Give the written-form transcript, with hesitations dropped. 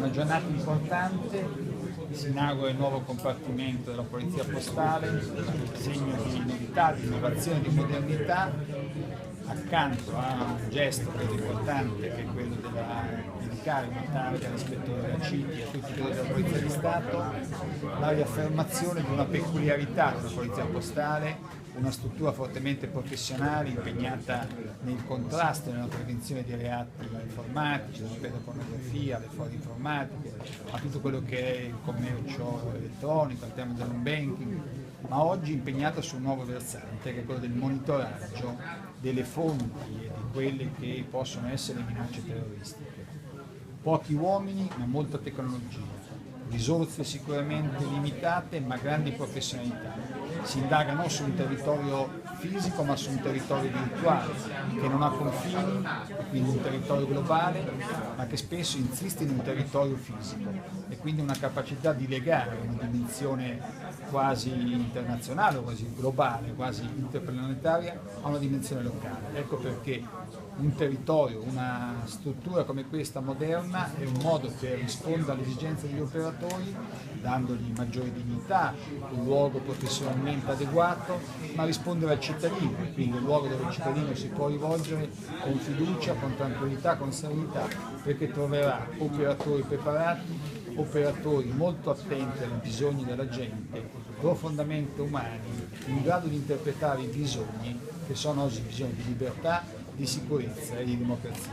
Una giornata importante, si inaugura il nuovo compartimento della Polizia Postale, segno di novità, di innovazione, di modernità, accanto a un gesto così importante che è quello di dedicare una targa all'ispettore della CIT e a tutti quelli della Polizia di Stato, la riaffermazione di una peculiarità della Polizia Postale, una struttura fortemente professionale impegnata nel contrasto e nella prevenzione di reati informatici, dalla pedopornografia, alle frodi informatiche, a tutto quello che è il commercio elettronico, al tema dell'home banking, ma oggi impegnata su un nuovo versante che è quello del monitoraggio delle fonti e di quelle che possono essere minacce terroristiche. Pochi uomini ma molta tecnologia, risorse sicuramente limitate ma grandi professionalità. Si indaga non su un territorio fisico ma su un territorio virtuale che non ha confini, quindi un territorio globale, ma che spesso insiste in un territorio fisico e quindi una capacità di legare una dimensione quasi internazionale, quasi globale, quasi interplanetaria a una dimensione locale. Ecco perché un territorio, una struttura come questa moderna è un modo per rispondere alle esigenze degli operatori, dandogli maggiore dignità, un luogo professionalmente adeguato, ma rispondere al cittadino, quindi un luogo dove il cittadino si può rivolgere con fiducia, con tranquillità, con serenità, perché troverà operatori preparati, operatori molto attenti ai bisogni della gente, profondamente umani, in grado di interpretare i bisogni che sono oggi bisogni di libertà, di sicurezza e di democrazia.